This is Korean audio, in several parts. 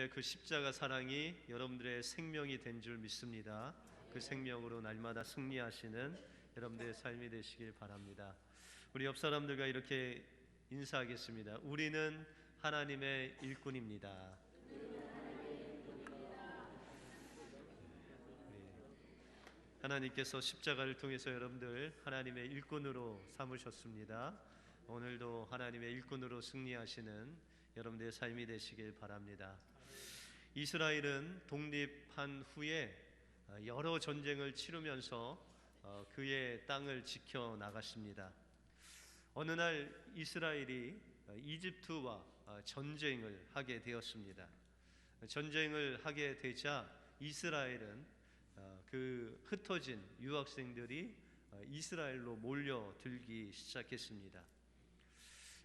주님의 그 십자가 사랑이 여러분들의 생명이 된 줄 믿습니다. 그 생명으로 날마다 승리하시는 여러분들의 삶이 되시길 바랍니다. 우리 옆 사람들과 이렇게 인사하겠습니다. 우리는 하나님의 일꾼입니다. 하나님께서 십자가를 통해서 여러분들 하나님의 일꾼으로 삼으셨습니다. 오늘도 하나님의 일꾼으로 승리하시는 여러분들의 삶이 되시길 바랍니다. 이스라엘은 독립한 후에 여러 전쟁을 치르면서 그의 땅을 지켜나갔습니다. 어느 날 이스라엘이 이집트와 전쟁을 하게 되었습니다. 전쟁을 하게 되자 이스라엘은 그 흩어진 유학생들이 이스라엘로 몰려들기 시작했습니다.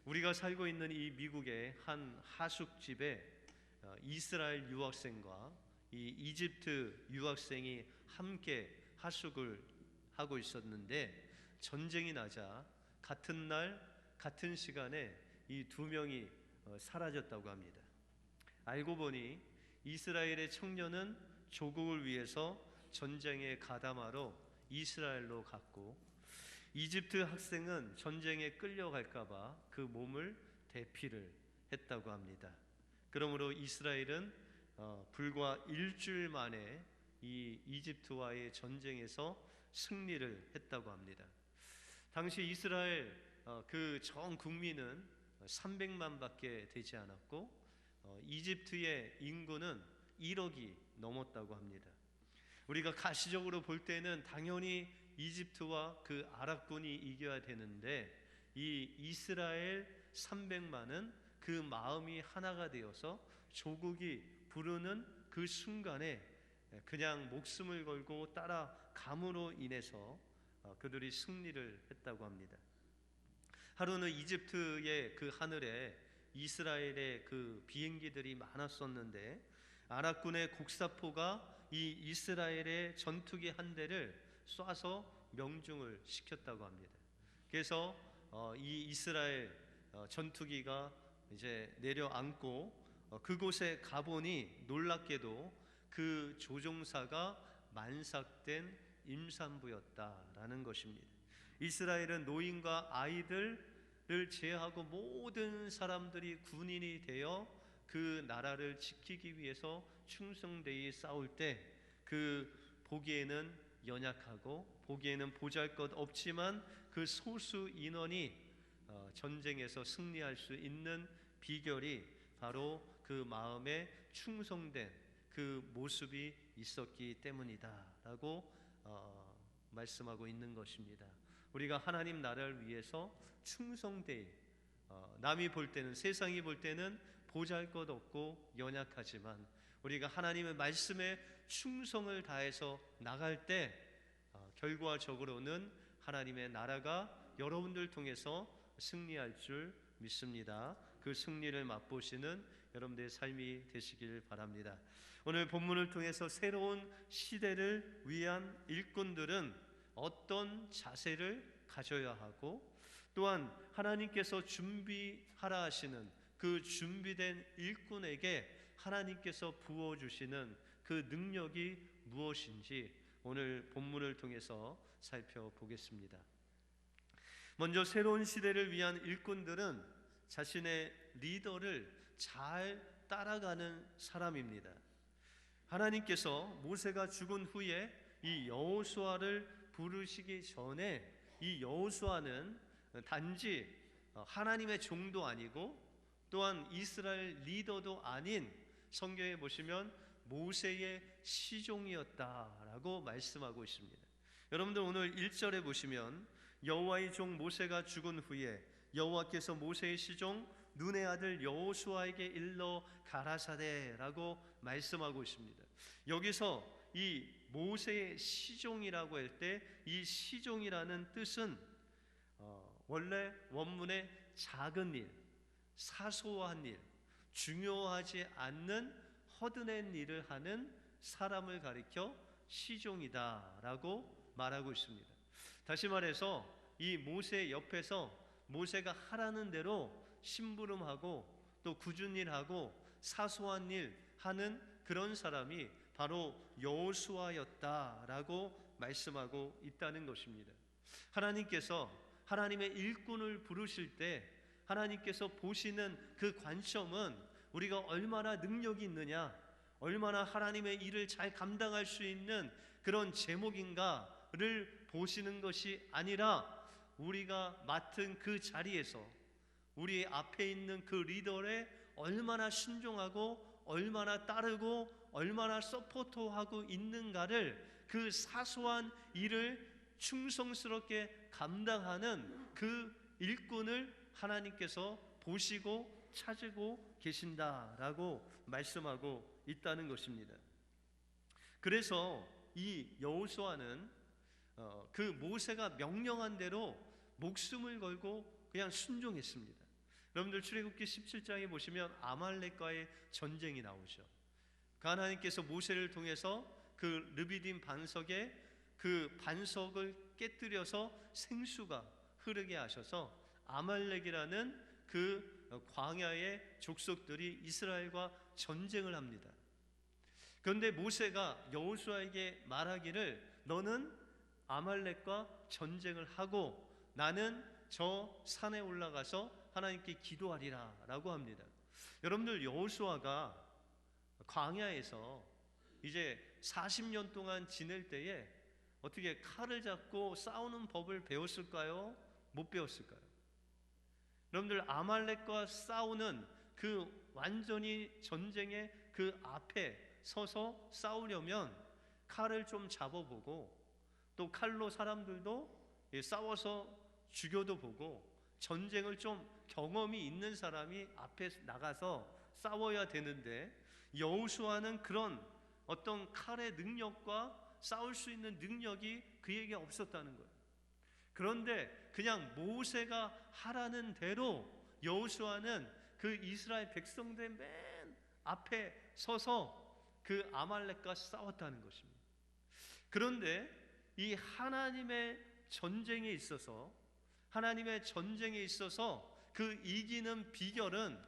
우리가 살고 있는 이 미국의 한 하숙집에 이스라엘 유학생과 이 이집트 유학생이 함께 하숙을 하고 있었는데, 전쟁이 나자 같은 날 같은 시간에 이 두 명이 사라졌다고 합니다. 알고 보니 이스라엘의 청년은 조국을 위해서 전쟁에 가담하러 이스라엘로 갔고, 이집트 학생은 전쟁에 끌려갈까봐 그 몸을 대피를 했다고 합니다. 그러므로 이스라엘은 불과 일주일 만에 이 이집트와의 전쟁에서 승리를 했다고 합니다. 당시 이스라엘 그 전 국민은 300만밖에 되지 않았고, 이집트의 인구는 1억이 넘었다고 합니다. 우리가 가시적으로 볼 때는 당연히 이집트와 그 아랍군이 이겨야 되는데, 이 이스라엘 300만은 그 마음이 하나가 되어서 조국이 부르는 그 순간에 그냥 목숨을 걸고 따라감으로 인해서 그들이 승리를 했다고 합니다. 하루는 이집트의 그 하늘에 이스라엘의 그 비행기들이 많았었는데, 아랍군의 곡사포가 이 이스라엘의 전투기 한 대를 쏴서 명중을 시켰다고 합니다. 그래서 이 이스라엘 전투기가 이제 내려앉고 그곳에 가보니 놀랍게도 그 조종사가 만삭된 임산부였다라는 것입니다. 이스라엘은 노인과 아이들을 제외하고 모든 사람들이 군인이 되어 그 나라를 지키기 위해서 충성되이 싸울 때, 그 보기에는 연약하고 보기에는 보잘것없지만 그 소수 인원이 전쟁에서 승리할 수 있는 비결이 바로 그 마음에 충성된 그 모습이 있었기 때문이다라고 말씀하고 있는 것입니다. 우리가 하나님 나라를 위해서 충성되이, 남이 볼 때는, 세상이 볼 때는 보잘것없고 연약하지만 우리가 하나님의 말씀에 충성을 다해서 나갈 때 결과적으로는 하나님의 나라가 여러분들 통해서 승리할 줄 믿습니다. 그 승리를 맛보시는 여러분들의 삶이 되시길 바랍니다. 오늘 본문을 통해서 새로운 시대를 위한 일꾼들은 어떤 자세를 가져야 하고, 또한 하나님께서 준비하라 하시는 그 준비된 일꾼에게 하나님께서 부어주시는 그 능력이 무엇인지 오늘 본문을 통해서 살펴보겠습니다. 먼저 새로운 시대를 위한 일꾼들은 자신의 리더를 잘 따라가는 사람입니다. 하나님께서 모세가 죽은 후에 이 여호수아를 부르시기 전에 이 여호수아는 단지 하나님의 종도 아니고 또한 이스라엘 리더도 아닌, 성경에 보시면 모세의 시종이었다라고 말씀하고 있습니다. 여러분들 오늘 1절에 보시면 여호와의 종 모세가 죽은 후에 여호와께서 모세의 시종 눈의 아들 여호수아에게 일러 가라사대라고 말씀하고 있습니다. 여기서 이 모세의 시종이라고 할 때 이 시종이라는 뜻은 원래 원문의 작은 일, 사소한 일, 중요하지 않는 허드렛 일을 하는 사람을 가리켜 시종이다라고 말하고 있습니다. 다시 말해서 이 모세 옆에서 모세가 하라는 대로 심부름하고 또 굳은 일하고 사소한 일, 하는 그런 사람이 바로 여호수아였다라고 말씀하고 있다는 것입니다. 하나님께서 하나님의 일꾼을 부르실 때 하나님께서 보시는 그 관점은 우리가 얼마나 능력이 있느냐, 얼마나 하나님의 일을 잘 감당할 수 있는 그런 제목인가를 보시는 것이 아니라 우리가 맡은 그 자리에서 우리 앞에 있는 그 리더에 얼마나 순종하고 얼마나 따르고 얼마나 서포트하고 있는가를, 그 사소한 일을 충성스럽게 감당하는 그 일꾼을 하나님께서 보시고 찾고 계신다라고 말씀하고 있다는 것입니다. 그래서 이 여호수아는 그 모세가 명령한 대로 목숨을 걸고 그냥 순종했습니다. 여러분들 출애굽기 17장에 보시면 아말렉과의 전쟁이 나오죠. 하나님께서 모세를 통해서 그 르비딤 반석에 그 반석을 깨뜨려서 생수가 흐르게 하셔서 아말렉이라는 그 광야의 족속들이 이스라엘과 전쟁을 합니다. 그런데 모세가 여호수아에게 말하기를 너는 아말렉과 전쟁을 하고 나는 저 산에 올라가서 하나님께 기도하리라 라고 합니다. 여러분들, 여호수아가 광야에서 이제 40년 동안 지낼 때에 어떻게 칼을 잡고 싸우는 법을 배웠을까요? 못 배웠을까요? 여러분들, 아말렉과 싸우는 그 완전히 전쟁의 그 앞에 서서 싸우려면 칼을 좀 잡아보고 또 칼로 사람들도 싸워서 죽여도 보고 전쟁을 좀 경험이 있는 사람이 앞에 나가서 싸워야 되는데 여호수아는 그런 어떤 칼의 능력과 싸울 수 있는 능력이 그에게 없었다는 거예요. 그런데 그냥 모세가 하라는 대로 여호수아는 그 이스라엘 백성들 맨 앞에 서서 그 아말렉과 싸웠다는 것입니다. 그런데 이 하나님의 전쟁에 있어서 그 이기는 비결은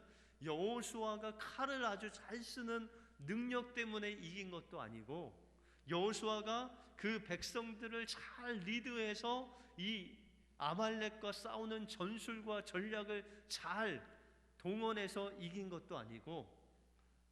여호수아가 칼을 아주 잘 쓰는 능력 때문에 이긴 것도 아니고 여호수아가 그 백성들을 잘 리드해서 이 아말렉과 싸우는 전술과 전략을 잘 동원해서 이긴 것도 아니고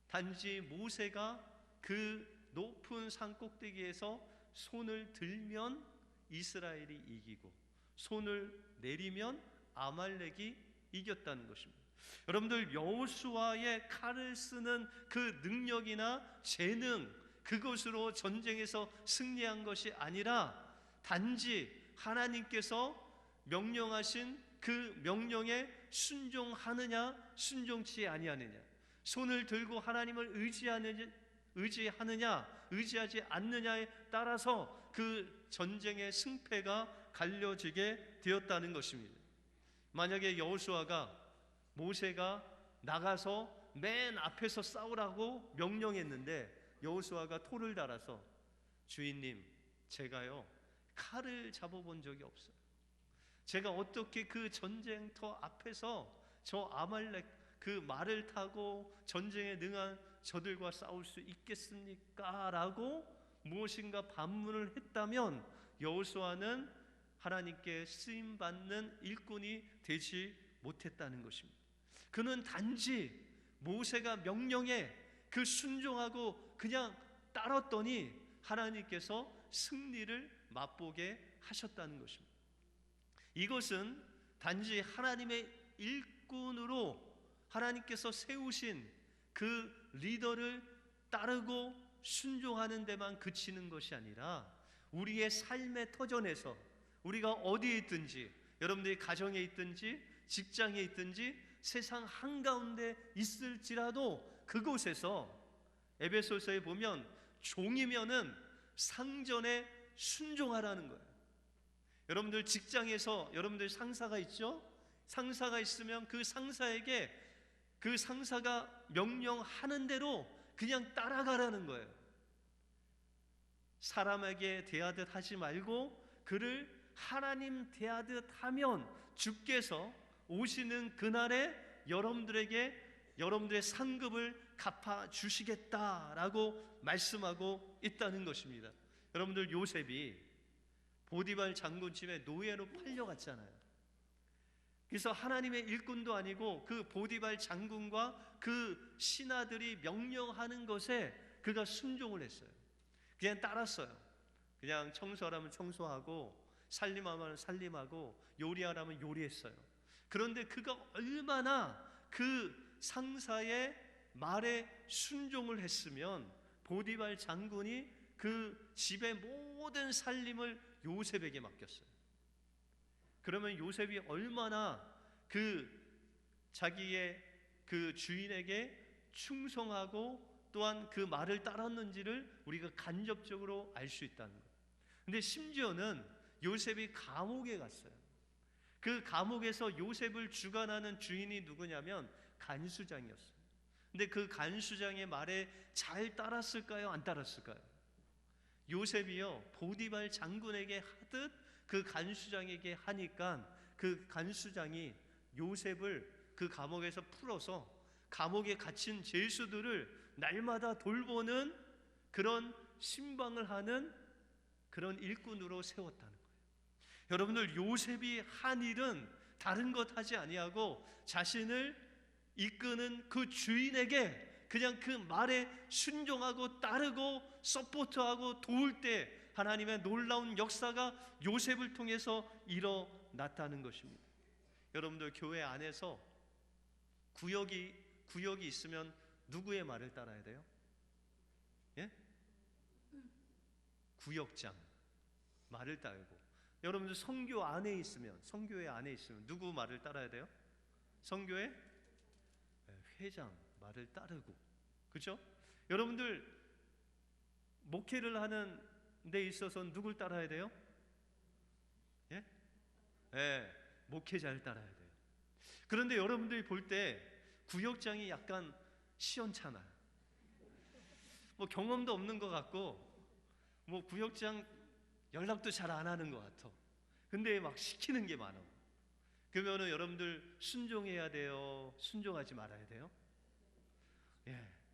단지 모세가 그 높은 산 꼭대기에서 손을 들면 이스라엘이 이기고 손을 내리면 아말렉이 이겼다는 것입니다. 여러분들, 여호수아의 칼을 쓰는 그 능력이나 재능, 그것으로 전쟁에서 승리한 것이 아니라 단지 하나님께서 명령하신 그 명령에 순종하느냐 순종치 아니하느냐, 손을 들고 하나님을 의지하지 않느냐에 따라서 그 전쟁의 승패가 갈려지게 되었다는 것입니다. 만약에 여호수아가 모세가 나가서 맨 앞에서 싸우라고 명령했는데 여호수아가 토를 달아서 주인님, 제가요 칼을 잡아본 적이 없어요. 제가 어떻게 그 전쟁터 앞에서 저 아말렉 그 말을 타고 전쟁에 능한 저들과 싸울 수 있겠습니까? 라고 무엇인가 반문을 했다면 여호수아는 하나님께 쓰임받는 일꾼이 되지 못했다는 것입니다. 그는 단지 모세가 명령에 그 순종하고 그냥 따랐더니 하나님께서 승리를 맛보게 하셨다는 것입니다. 이것은 단지 하나님의 일꾼으로 하나님께서 세우신 그 리더를 따르고 순종하는 데만 그치는 것이 아니라 우리의 삶의 터전에서 우리가 어디에 있든지, 여러분들이 가정에 있든지 직장에 있든지 세상 한가운데 있을지라도 그곳에서 에베소서에 보면 종이면은 상전에 순종하라는 거예요. 여러분들 직장에서 여러분들 상사가 있죠? 상사가 있으면 그 상사에게 그 상사가 명령하는 대로 그냥 따라가라는 거예요. 사람에게 대하듯 하지 말고 그를 하나님 대하듯 하면 주께서 오시는 그날에 여러분들에게 여러분들의 상급을 갚아 주시겠다라고 말씀하고 있다는 것입니다. 여러분들, 요셉이 보디발 장군 집에 노예로 팔려갔잖아요. 그래서 하나님의 일꾼도 아니고 그 보디발 장군과 그 신하들이 명령하는 것에 그가 순종을 했어요. 그냥 따랐어요. 그냥 청소하라면 청소하고 살림하면 살림하고 요리하라면 요리했어요. 그런데 그가 얼마나 그 상사의 말에 순종을 했으면 보디발 장군이 그 집의 모든 살림을 요셉에게 맡겼어요. 그러면 요셉이 얼마나 그 자기의 그 주인에게 충성하고 또한 그 말을 따랐는지를 우리가 간접적으로 알 수 있다는 거예요. 근데 심지어는 요셉이 감옥에 갔어요. 그 감옥에서 요셉을 주관하는 주인이 누구냐면 간수장이었어요. 근데 그 간수장의 말에 잘 따랐을까요? 안 따랐을까요? 요셉이요, 보디발 장군에게 하듯 그 간수장에게 하니까 그 간수장이 요셉을 그 감옥에서 풀어서 감옥에 갇힌 죄수들을 날마다 돌보는 그런 신방을 하는 그런 일꾼으로 세웠다는 거예요. 여러분들, 요셉이 한 일은 다른 것 하지 아니하고 자신을 이끄는 그 주인에게 그냥 그 말에 순종하고 따르고 서포트하고 도울 때 하나님의 놀라운 역사가 요셉을 통해서 일어났다는 것입니다. 여러분들, 교회 안에서 구역이 있으면 누구의 말을 따라야 돼요? 예? 구역장 말을 따르고, 여러분들 선교회 안에 있으면 누구 말을 따라야 돼요? 선교회 회장 말을 따르고, 그렇죠? 여러분들 목회를 하는 데 있어서 누굴 따라야 돼요? 예? 목회자를 따라야 돼요. 그런데 여러분들이 볼 때 구역장이 약간 시원찮아요. 뭐 경험도 없는 것 같고, 뭐 구역장 연락도 잘 안 하는 것 같아. 근데 막 시키는 게 많아. 그러면은 여러분들 순종해야 돼요? 순종하지 말아야 돼요?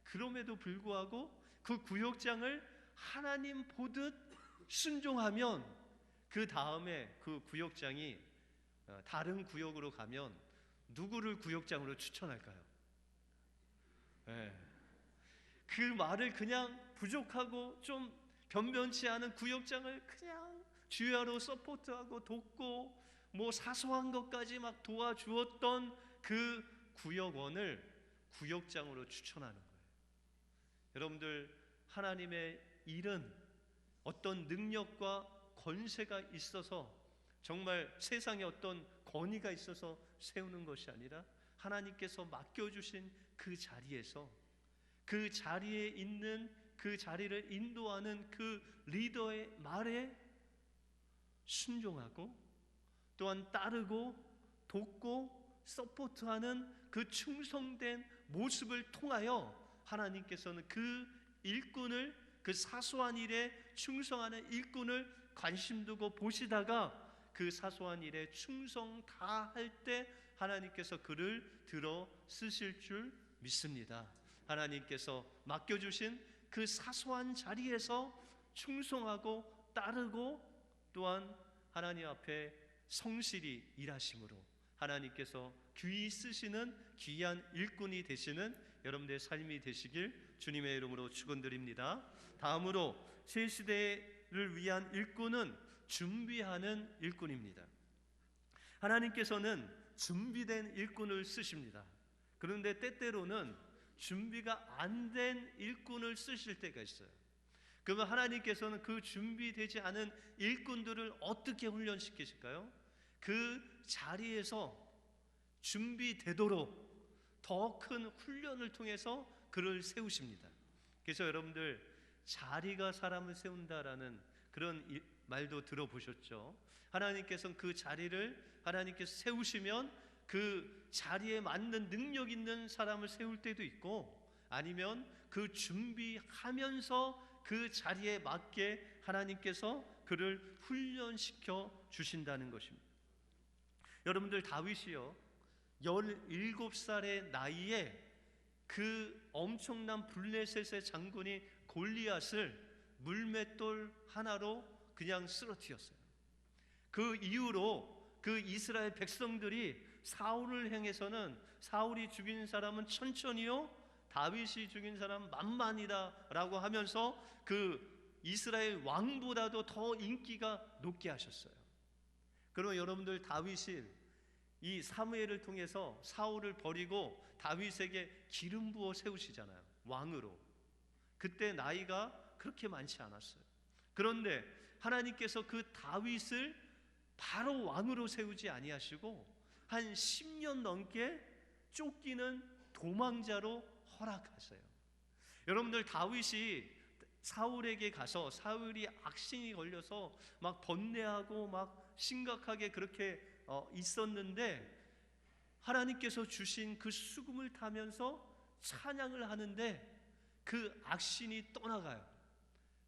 그럼에도 불구하고 그 구역장을 하나님 보듯 순종하면 그 다음에 그 구역장이 다른 구역으로 가면 누구를 구역장으로 추천할까요? 그 말을 그냥 부족하고 좀 변변치 않은 구역장을 그냥 주야로 서포트하고 돕고 뭐 사소한 것까지 막 도와주었던 그 구역원을 구역장으로 추천하는 거예요. 여러분들, 하나님의 일은 어떤 능력과 권세가 있어서, 정말 세상에 어떤 권위가 있어서 세우는 것이 아니라 하나님께서 맡겨주신 그 자리에서, 그 자리에 있는, 그 자리를 인도하는 그 리더의 말에 순종하고 또한 따르고 돕고 서포트하는 그 충성된 모습을 통하여 하나님께서는 그 일꾼을, 그 사소한 일에 충성하는 일꾼을 관심 두고 보시다가 그 사소한 일에 충성 다할 때 하나님께서 그를 들어 쓰실 줄 믿습니다. 하나님께서 맡겨주신 그 사소한 자리에서 충성하고 따르고 또한 하나님 앞에 성실히 일하심으로 하나님께서 귀히 쓰시는 귀한 일꾼이 되시는 여러분들의 삶이 되시길 주님의 이름으로 축원드립니다. 다음으로 새 시대를 위한 일꾼은 준비하는 일꾼입니다. 하나님께서는 준비된 일꾼을 쓰십니다. 그런데 때때로는 준비가 안 된 일꾼을 쓰실 때가 있어요. 그러면 하나님께서는 그 준비되지 않은 일꾼들을 어떻게 훈련시키실까요? 그 자리에서 준비되도록 더 큰 훈련을 통해서 그를 세우십니다. 그래서 여러분들, 자리가 사람을 세운다라는 그런 말도 들어보셨죠? 하나님께서는 그 자리를 하나님께서 세우시면 그 자리에 맞는 능력 있는 사람을 세울 때도 있고, 아니면 그 준비하면서 그 자리에 맞게 하나님께서 그를 훈련시켜 주신다는 것입니다. 여러분들, 다윗이요 17살의 나이에 그 엄청난 블레셋의 장군이 골리앗을 물맷돌 하나로 그냥 쓰러뜨렸어요. 그 이후로 그 이스라엘 백성들이 사울을 향해서는 사울이 죽인 사람은 천천히요, 다윗이 죽인 사람은 만만이다 라고 하면서 그 이스라엘 왕보다도 더 인기가 높게 하셨어요. 그러면 여러분들, 다윗이 이 사무엘을 통해서 사울을 버리고 다윗에게 기름 부어 세우시잖아요, 왕으로. 그때 나이가 그렇게 많지 않았어요. 그런데 하나님께서 그 다윗을 바로 왕으로 세우지 아니하시고 한 10년 넘게 쫓기는 도망자로 허락하세요. 여러분들, 다윗이 사울에게 가서 사울이 악신이 걸려서 막 번뇌하고 막 심각하게 그렇게 있었는데, 하나님께서 주신 그 수금을 타면서 찬양을 하는데 그 악신이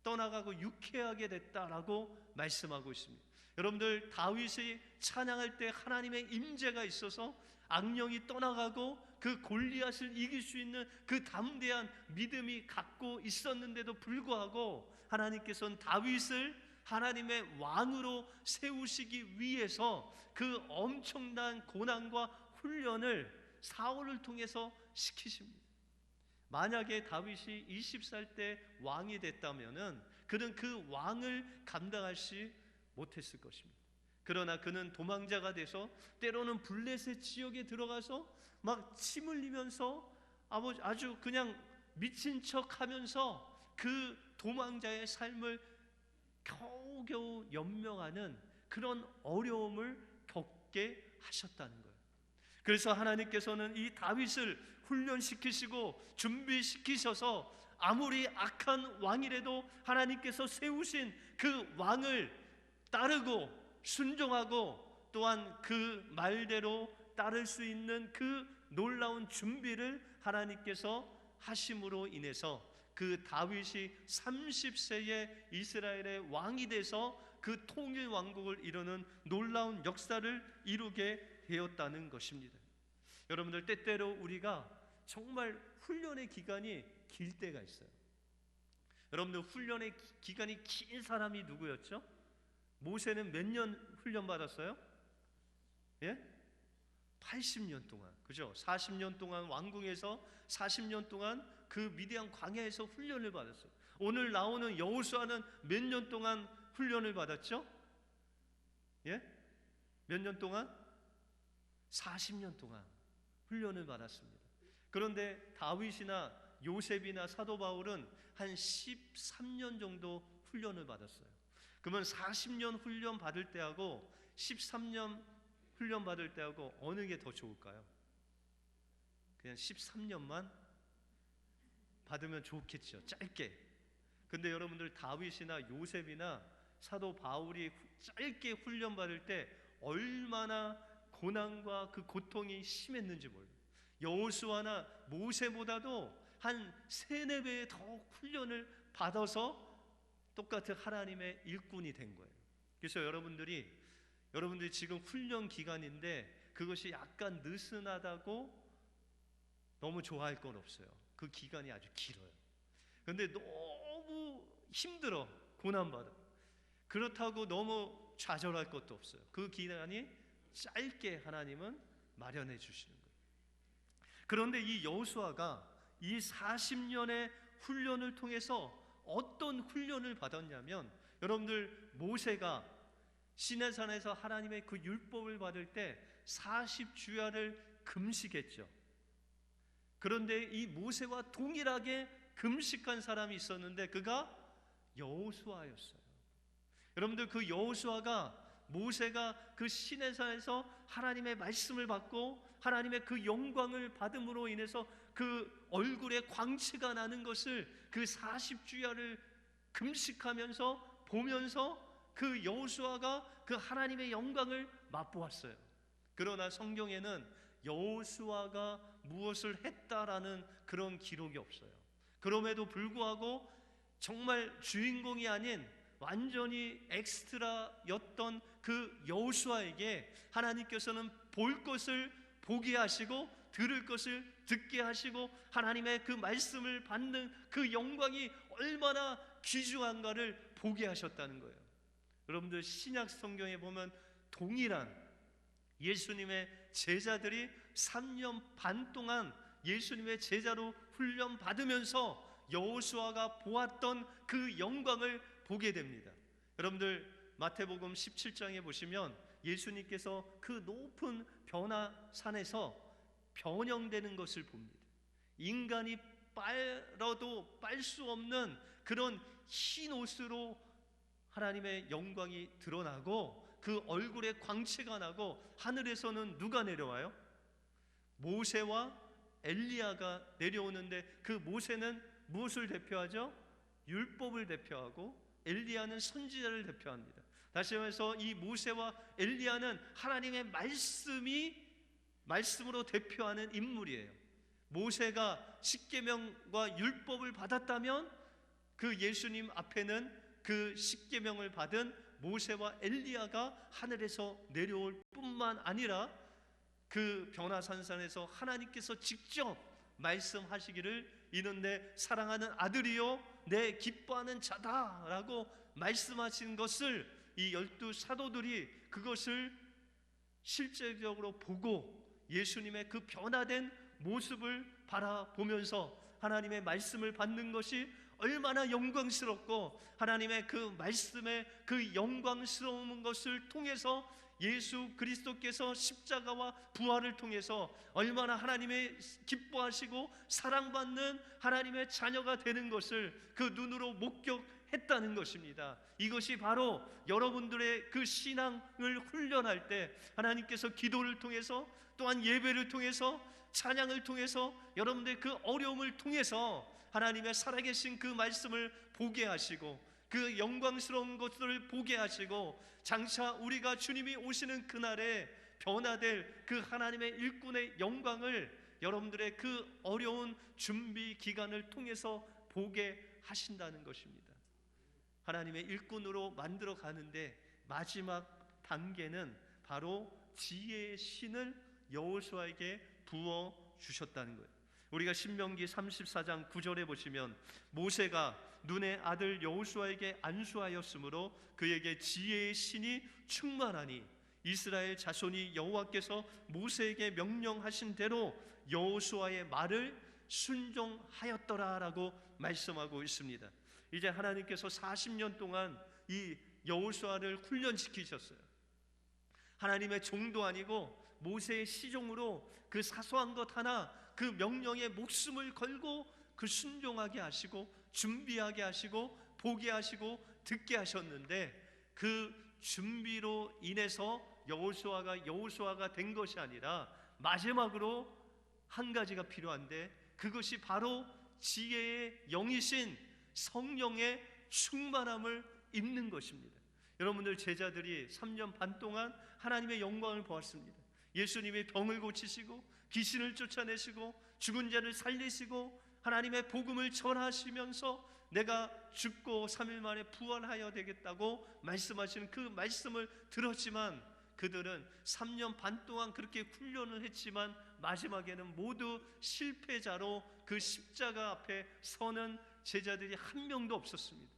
떠나가고 유쾌하게 됐다라고 말씀하고 있습니다. 여러분들, 다윗이 찬양할 때 하나님의 임재가 있어서 악령이 떠나가고 그 골리앗을 이길 수 있는 그 담대한 믿음이 갖고 있었는데도 불구하고 하나님께서는 다윗을 하나님의 왕으로 세우시기 위해서 그 엄청난 고난과 훈련을 사울을 통해서 시키십니다. 만약에 다윗이 20살 때 왕이 됐다면은 그는 그 왕을 감당하지 못했을 것입니다. 그러나 그는 도망자가 돼서 때로는 블레셋 지역에 들어가서 막 침 흘리면서 아주 그냥 미친 척 하면서 그 도망자의 삶을 겨우겨우 연명하는 그런 어려움을 겪게 하셨다는 거예요. 그래서 하나님께서는 이 다윗을 훈련시키시고 준비시키셔서 아무리 악한 왕이라도 하나님께서 세우신 그 왕을 따르고 순종하고 또한 그 말대로 따를 수 있는 그 놀라운 준비를 하나님께서 하심으로 인해서 그 다윗이 30세에 이스라엘의 왕이 돼서 그 통일 왕국을 이루는 놀라운 역사를 이루게 되었다는 것입니다. 여러분들, 때때로 우리가 정말 훈련의 기간이 길 때가 있어요. 여러분들, 훈련의 기간이 긴 사람이 누구였죠? 모세는 몇 년 훈련 받았어요? 예? 80년 동안. 그죠? 40년 동안 왕궁에서 40년 동안 그 미디안 광야에서 훈련을 받았어요. 오늘 나오는 여호수아는 몇 년 동안 훈련을 받았죠? 예? 몇 년 동안? 40년 동안 훈련을 받았습니다. 그런데 다윗이나 요셉이나 사도 바울은 한 13년 정도 훈련을 받았어요. 그러면 40년 훈련 받을 때하고 13년 훈련 받을 때하고 어느 게 더 좋을까요? 그냥 13년만 받으면 좋겠죠, 짧게. 근데 여러분들, 다윗이나 요셉이나 사도 바울이 짧게 훈련 받을 때 얼마나 고난과 그 고통이 심했는지 몰라요. 여호수아나 모세보다도 한 3-4배의 더 훈련을 받아서 똑같은 하나님의 일꾼이 된 거예요. 그래서 여러분들이 지금 훈련 기간인데 그것이 약간 느슨하다고 너무 좋아할 건 없어요. 그 기간이 아주 길어요. 그런데 너무 힘들어, 고난받아. 그렇다고 너무 좌절할 것도 없어요. 그 기간이 짧게 하나님은 마련해 주시는 거예요. 그런데 이 여호수아가 이 40년의 훈련을 통해서 어떤 훈련을 받았냐면, 여러분들, 모세가 시내산에서 하나님의 그 율법을 받을 때 40주야를 금식했죠. 그런데 이 모세와 동일하게 금식한 사람이 있었는데 그가 여호수아였어요. 여러분들, 그 여호수아가 모세가 그 시내산에서 하나님의 말씀을 받고 하나님의 그 영광을 받음으로 인해서 그 얼굴에 광채가 나는 것을 그 40주야를 금식하면서 보면서 그 여호수아가 그 하나님의 영광을 맛보았어요. 그러나 성경에는 여호수아가 무엇을 했다라는 그런 기록이 없어요. 그럼에도 불구하고 정말 주인공이 아닌 완전히 엑스트라였던 그 여호수아에게 하나님께서는 볼 것을 보게 하시고 들을 것을 듣게 하시고 하나님의 그 말씀을 받는 그 영광이 얼마나 귀중한가를 보게 하셨다는 거예요. 여러분들 신약 성경에 보면 동일한 예수님의 제자들이 3년 반 동안 예수님의 제자로 훈련 받으면서 여호수아가 보았던 그 영광을 보게 됩니다. 여러분들 마태복음 17장에 보시면 예수님께서 그 높은 변화산에서 변형되는 것을 봅니다. 인간이 빨아도 빨 수 없는 그런 흰 옷으로 하나님의 영광이 드러나고 그 얼굴에 광채가 나고 하늘에서는 누가 내려와요? 모세와 엘리야가 내려오는데 그 모세는 무엇을 대표하죠? 율법을 대표하고 엘리야는 선지자를 대표합니다. 다시 말해서 이 모세와 엘리야는 하나님의 말씀으로 대표하는 인물이에요. 모세가 십계명과 율법을 받았다면 그 예수님 앞에는 그 십계명을 받은 모세와 엘리야가 하늘에서 내려올 뿐만 아니라 그 변화산산에서 하나님께서 직접 말씀하시기를 이는 내 사랑하는 아들이요 내 기뻐하는 자다라고 말씀하신 것을 이 12 사도들이 그것을 실제적으로 보고 예수님의 그 변화된 모습을 바라보면서 하나님의 말씀을 받는 것이 얼마나 영광스럽고 하나님의 그 말씀의 그 영광스러운 것을 통해서 예수 그리스도께서 십자가와 부활을 통해서 얼마나 하나님의 기뻐하시고 사랑받는 하나님의 자녀가 되는 것을 그 눈으로 목격했다는 것입니다. 이것이 바로 여러분들의 그 신앙을 훈련할 때 하나님께서 기도를 통해서 또한 예배를 통해서 찬양을 통해서 여러분들의 그 어려움을 통해서 하나님의 살아계신 그 말씀을 보게 하시고 그 영광스러운 것들을 보게 하시고 장차 우리가 주님이 오시는 그날에 변화될 그 하나님의 일꾼의 영광을 여러분들의 그 어려운 준비 기간을 통해서 보게 하신다는 것입니다. 하나님의 일꾼으로 만들어 가는데 마지막 단계는 바로 지혜의 신을 여호수아에게 부어 주셨다는 거예요. 우리가 신명기 34장 9절에 보시면 모세가 눈의 아들 여호수아에게 안수하였으므로 그에게 지혜의 신이 충만하니 이스라엘 자손이 여호와께서 모세에게 명령하신 대로 여호수아의 말을 순종하였더라라고 말씀하고 있습니다. 이제 하나님께서 40년 동안 이 여호수아를 훈련시키셨어요. 하나님의 종도 아니고 모세의 시종으로 그 사소한 것 하나 그 명령에 목숨을 걸고 그 순종하게 하시고 준비하게 하시고 보게 하시고 듣게 하셨는데 그 준비로 인해서 여호수아가 된 것이 아니라 마지막으로 한 가지가 필요한데 그것이 바로 지혜의 영이신 성령의 충만함을 입는 것입니다. 여러분들 제자들이 3년 반 동안 하나님의 영광을 보았습니다. 예수님이 병을 고치시고 귀신을 쫓아내시고 죽은 자를 살리시고 하나님의 복음을 전하시면서 내가 죽고 3일 만에 부활하여 되겠다고 말씀하시는 그 말씀을 들었지만 그들은 3년 반 동안 그렇게 훈련을 했지만 마지막에는 모두 실패자로 그 십자가 앞에 서는 제자들이 한 명도 없었습니다.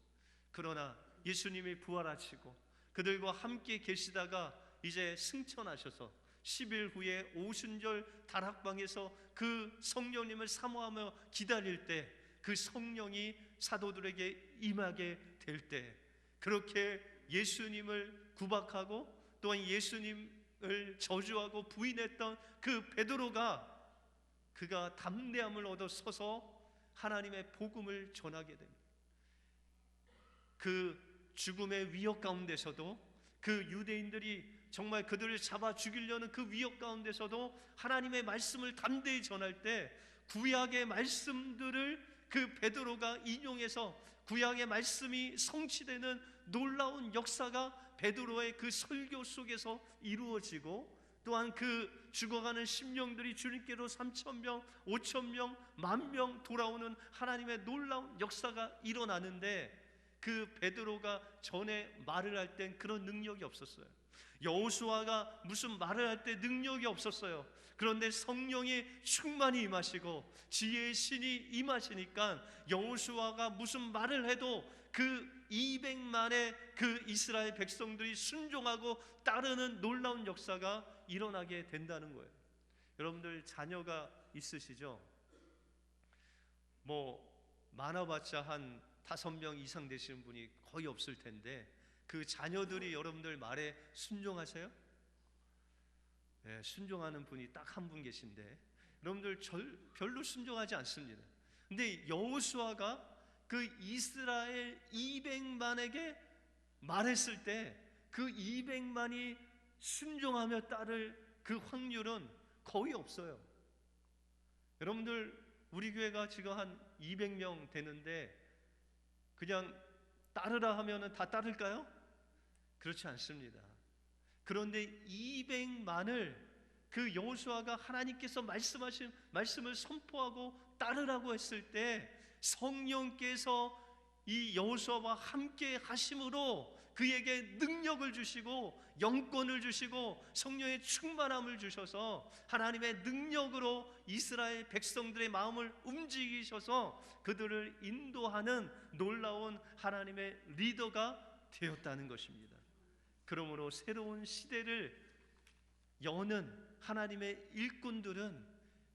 그러나 예수님이 부활하시고 그들과 함께 계시다가 이제 승천하셔서 10일 후에 오순절 다락방에서 그 성령님을 사모하며 기다릴 때 그 성령이 사도들에게 임하게 될 때 그렇게 예수님을 구박하고 또한 예수님을 저주하고 부인했던 그 베드로가 그가 담대함을 얻어 서서 하나님의 복음을 전하게 됩니다. 그 죽음의 위협 가운데서도 그 유대인들이 정말 그들을 잡아 죽이려는 그 위협 가운데서도 하나님의 말씀을 담대히 전할 때 구약의 말씀들을 그 베드로가 인용해서 구약의 말씀이 성취되는 놀라운 역사가 베드로의 그 설교 속에서 이루어지고 또한 그 죽어가는 심령들이 주님께로 3,000명, 5,000명, 10,000명 돌아오는 하나님의 놀라운 역사가 일어나는데 그 베드로가 전에 말을 할 땐 그런 능력이 없었어요. 여호수아가 무슨 말을 할 때 능력이 없었어요. 그런데 성령의 충만이 임하시고 지혜의 신이 임하시니까 여호수아가 무슨 말을 해도 그 200만의 그 이스라엘 백성들이 순종하고 따르는 놀라운 역사가 일어나게 된다는 거예요. 여러분들 자녀가 있으시죠? 많아봤자 한 5명 이상 되시는 분이 거의 없을 텐데 그 자녀들이 여러분들 말에 순종하세요? 네, 순종하는 분이 딱 한 분 계신데 여러분들 별로 순종하지 않습니다. 근데 여호수아가 그 이스라엘 200만에게 말했을 때 그 200만이 순종하며 따를 그 확률은 거의 없어요. 여러분들 우리 교회가 지금 한 200명 되는데 그냥 따르라 하면은 다 따를까요? 그렇지 않습니다. 그런데 200만을 그 여호수아가 하나님께서 말씀하신 말씀을 선포하고 따르라고 했을 때 성령께서 이 여호수아와 함께 하심으로 그에게 능력을 주시고 영권을 주시고 성령의 충만함을 주셔서 하나님의 능력으로 이스라엘 백성들의 마음을 움직이셔서 그들을 인도하는 놀라운 하나님의 리더가 되었다는 것입니다. 그러므로 새로운 시대를 여는 하나님의 일꾼들은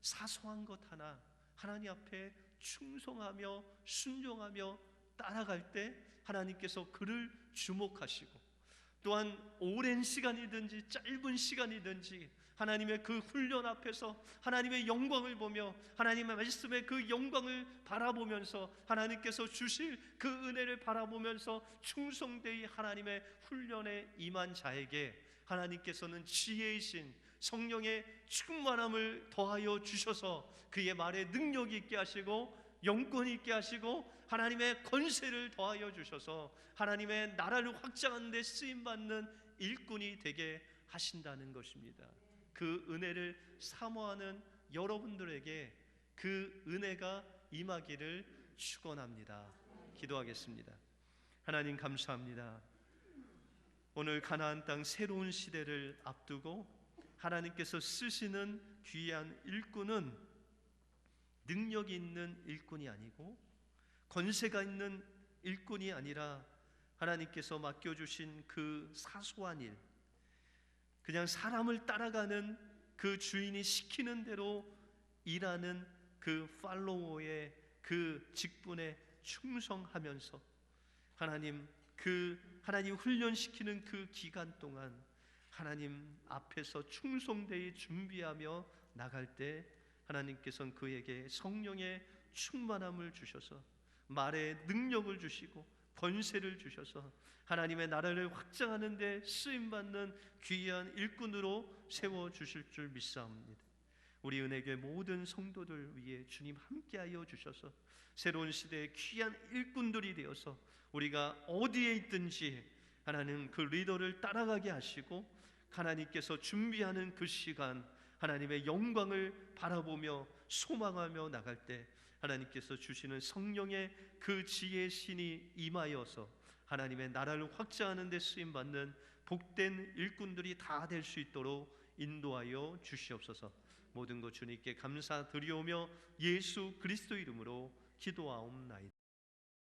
사소한 것 하나 하나님 앞에 충성하며 순종하며 따라갈 때 하나님께서 그를 주목하시고 또한 오랜 시간이든지 짧은 시간이든지 하나님의 그 훈련 앞에서 하나님의 영광을 보며 하나님의 말씀의 그 영광을 바라보면서 하나님께서 주실 그 은혜를 바라보면서 충성되이 하나님의 훈련에 임한 자에게 하나님께서는 지혜의 신 성령의 충만함을 더하여 주셔서 그의 말에 능력이 있게 하시고 영권이 있게 하시고 하나님의 권세를 더하여 주셔서 하나님의 나라를 확장하는 데 쓰임받는 일꾼이 되게 하신다는 것입니다. 그 은혜를 사모하는 여러분들에게 그 은혜가 임하기를 축원합니다. 기도하겠습니다. 하나님 감사합니다. 오늘 가나안 땅 새로운 시대를 앞두고 하나님께서 쓰시는 귀한 일꾼은 능력이 있는 일꾼이 아니고 권세가 있는 일꾼이 아니라 하나님께서 맡겨주신 그 사소한 일, 그냥 사람을 따라가는 그 주인이 시키는 대로 일하는 그 팔로워의 그 직분에 충성하면서 하나님 훈련시키는 그 기간 동안 하나님 앞에서 충성되이 준비하며 나갈 때 하나님께서는 그에게 성령의 충만함을 주셔서 말에 능력을 주시고 권세를 주셔서 하나님의 나라를 확장하는 데 쓰임받는 귀한 일꾼으로 세워주실 줄 믿사옵니다. 우리 은혜교회 모든 성도들 위해 주님 함께하여 주셔서 새로운 시대의 귀한 일꾼들이 되어서 우리가 어디에 있든지 하나님 그 리더를 따라가게 하시고 하나님께서 준비하는 그 시간 하나님의 영광을 바라보며 소망하며 나갈 때 하나님께서 주시는 성령의 그 지혜의 신이 임하여서 하나님의 나라를 확장하는 데 쓰임받는 복된 일꾼들이 다 될 수 있도록 인도하여 주시옵소서. 모든 것 주님께 감사드리오며 예수 그리스도 이름으로 기도하옵나이다.